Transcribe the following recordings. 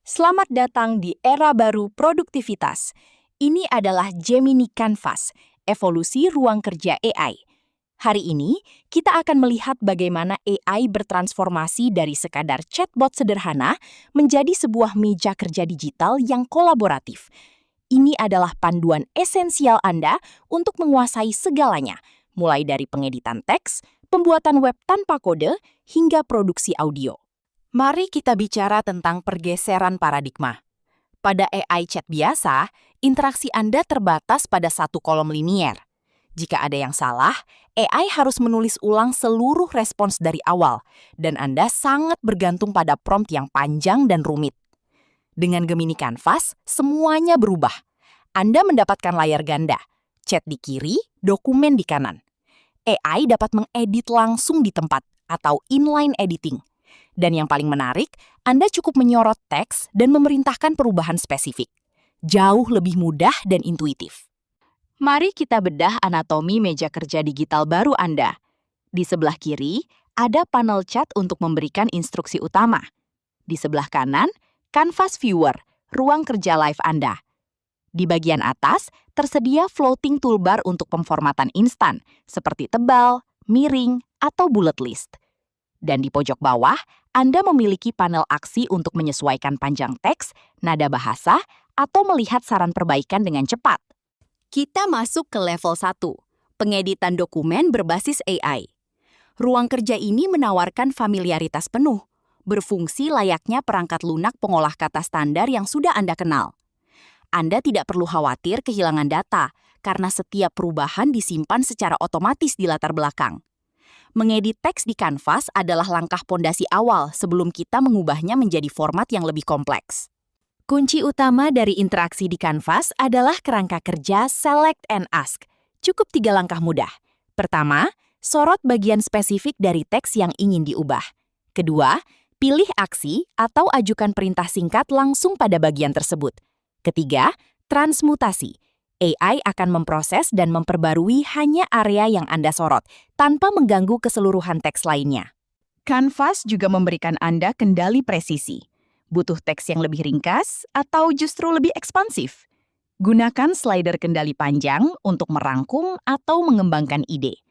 Selamat datang di era baru produktivitas. Ini adalah Gemini Canvas, evolusi ruang kerja AI. Hari ini, kita akan melihat bagaimana AI bertransformasi dari sekadar chatbot sederhana menjadi sebuah meja kerja digital yang kolaboratif. Ini adalah panduan esensial Anda untuk menguasai segalanya, mulai dari pengeditan teks, pembuatan web tanpa kode, hingga produksi audio. Mari kita bicara tentang pergeseran paradigma. Pada AI chat biasa, interaksi Anda terbatas pada satu kolom linier. Jika ada yang salah, AI harus menulis ulang seluruh respons dari awal, dan Anda sangat bergantung pada prompt yang panjang dan rumit. Dengan Gemini Canvas, semuanya berubah. Anda mendapatkan layar ganda, chat di kiri, dokumen di kanan. AI dapat mengedit langsung di tempat atau inline editing. Dan yang paling menarik, Anda cukup menyorot teks dan memerintahkan perubahan spesifik. Jauh lebih mudah dan intuitif. Mari kita bedah anatomi meja kerja digital baru Anda. Di sebelah kiri, ada panel chat untuk memberikan instruksi utama. Di sebelah kanan, Canvas Viewer, ruang kerja live Anda. Di bagian atas, tersedia floating toolbar untuk pemformatan instan, seperti tebal, miring, atau bullet list. Dan di pojok bawah, Anda memiliki panel aksi untuk menyesuaikan panjang teks, nada bahasa, atau melihat saran perbaikan dengan cepat. Kita masuk ke level 1, pengeditan dokumen berbasis AI. Ruang kerja ini menawarkan familiaritas penuh, berfungsi layaknya perangkat lunak pengolah kata standar yang sudah Anda kenal. Anda tidak perlu khawatir kehilangan data, karena setiap perubahan disimpan secara otomatis di latar belakang. Mengedit teks di Canvas adalah langkah pondasi awal sebelum kita mengubahnya menjadi format yang lebih kompleks. Kunci utama dari interaksi di Canvas adalah kerangka kerja Select and Ask. Cukup 3 langkah mudah. Pertama, sorot bagian spesifik dari teks yang ingin diubah. Kedua, pilih aksi atau ajukan perintah singkat langsung pada bagian tersebut. Ketiga, transmutasi. AI akan memproses dan memperbarui hanya area yang Anda sorot, tanpa mengganggu keseluruhan teks lainnya. Canvas juga memberikan Anda kendali presisi. Butuh teks yang lebih ringkas atau justru lebih ekspansif? Gunakan slider kendali panjang untuk merangkum atau mengembangkan ide.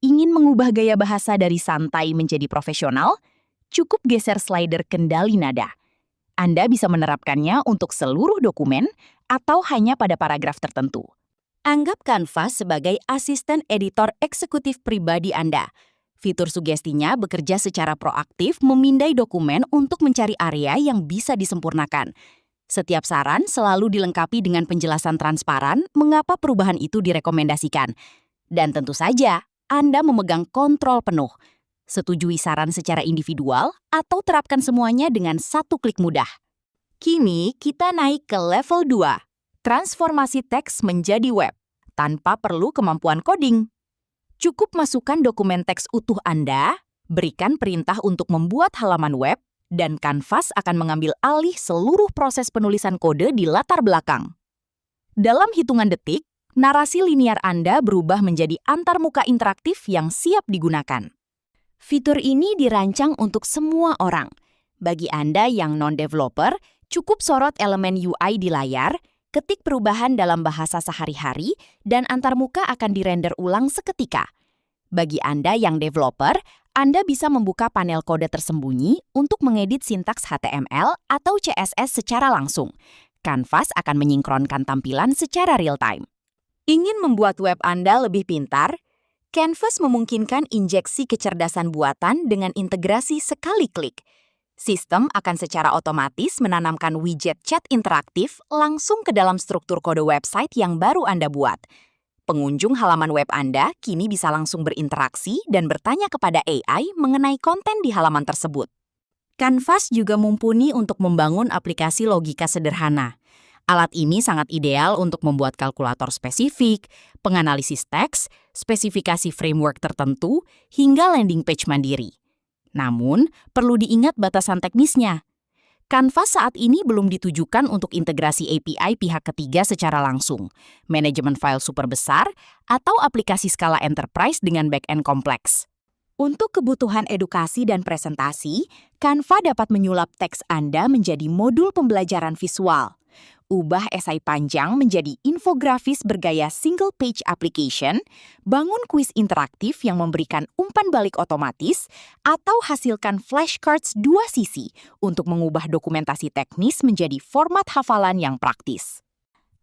Ingin mengubah gaya bahasa dari santai menjadi profesional? Cukup geser slider kendali nada. Anda bisa menerapkannya untuk seluruh dokumen atau hanya pada paragraf tertentu. Anggap Canvas sebagai asisten editor eksekutif pribadi Anda. Fitur sugestinya bekerja secara proaktif memindai dokumen untuk mencari area yang bisa disempurnakan. Setiap saran selalu dilengkapi dengan penjelasan transparan mengapa perubahan itu direkomendasikan. Dan tentu saja, Anda memegang kontrol penuh. Setujui saran secara individual atau terapkan semuanya dengan satu klik mudah. Kini kita naik ke level 2, transformasi teks menjadi web, tanpa perlu kemampuan coding. Cukup masukkan dokumen teks utuh Anda, berikan perintah untuk membuat halaman web, dan Canvas akan mengambil alih seluruh proses penulisan kode di latar belakang. Dalam hitungan detik, narasi linear Anda berubah menjadi antarmuka interaktif yang siap digunakan. Fitur ini dirancang untuk semua orang. Bagi Anda yang non-developer, cukup sorot elemen UI di layar, ketik perubahan dalam bahasa sehari-hari, dan antarmuka akan dirender ulang seketika. Bagi Anda yang developer, Anda bisa membuka panel kode tersembunyi untuk mengedit sintaks HTML atau CSS secara langsung. Canvas akan menyinkronkan tampilan secara real-time. Ingin membuat web Anda lebih pintar? Canvas memungkinkan injeksi kecerdasan buatan dengan integrasi sekali klik. Sistem akan secara otomatis menanamkan widget chat interaktif langsung ke dalam struktur kode website yang baru Anda buat. Pengunjung halaman web Anda kini bisa langsung berinteraksi dan bertanya kepada AI mengenai konten di halaman tersebut. Canvas juga mumpuni untuk membangun aplikasi logika sederhana. Alat ini sangat ideal untuk membuat kalkulator spesifik, penganalisis teks, spesifikasi framework tertentu, hingga landing page mandiri. Namun, perlu diingat batasan teknisnya. Canvas saat ini belum ditujukan untuk integrasi API pihak ketiga secara langsung, manajemen file super besar, atau aplikasi skala enterprise dengan back-end kompleks. Untuk kebutuhan edukasi dan presentasi, Canva dapat menyulap teks Anda menjadi modul pembelajaran visual. Ubah esai panjang menjadi infografis bergaya single-page application, bangun kuis interaktif yang memberikan umpan balik otomatis, atau hasilkan flashcards dua sisi untuk mengubah dokumentasi teknis menjadi format hafalan yang praktis.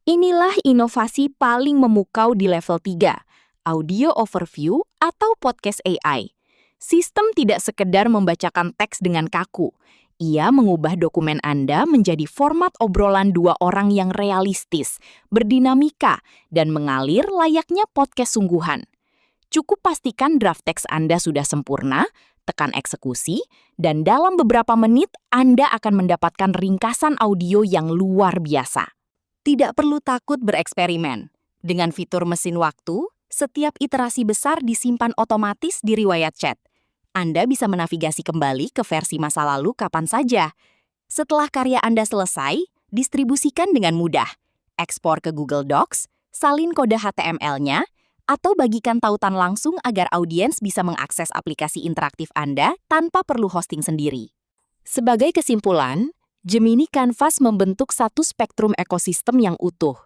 Inilah inovasi paling memukau di level 3, audio overview atau podcast AI. Sistem tidak sekedar membacakan teks dengan kaku. Ia mengubah dokumen Anda menjadi format obrolan dua orang yang realistis, berdinamika, dan mengalir layaknya podcast sungguhan. Cukup pastikan draft teks Anda sudah sempurna, tekan eksekusi, dan dalam beberapa menit Anda akan mendapatkan ringkasan audio yang luar biasa. Tidak perlu takut bereksperimen. Dengan fitur mesin waktu, setiap iterasi besar disimpan otomatis di riwayat chat. Anda bisa menavigasi kembali ke versi masa lalu kapan saja. Setelah karya Anda selesai, distribusikan dengan mudah. Ekspor ke Google Docs, salin kode HTML-nya, atau bagikan tautan langsung agar audiens bisa mengakses aplikasi interaktif Anda tanpa perlu hosting sendiri. Sebagai kesimpulan, Gemini Canvas membentuk satu spektrum ekosistem yang utuh.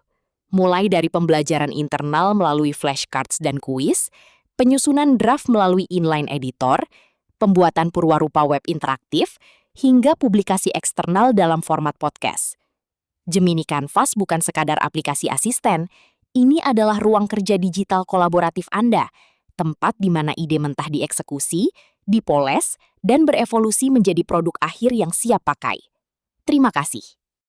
Mulai dari pembelajaran internal melalui flashcards dan kuis, penyusunan draft melalui inline editor, pembuatan purwarupa web interaktif, hingga publikasi eksternal dalam format podcast. Gemini Canvas bukan sekadar aplikasi asisten, ini adalah ruang kerja digital kolaboratif Anda, tempat di mana ide mentah dieksekusi, dipoles, dan berevolusi menjadi produk akhir yang siap pakai. Terima kasih.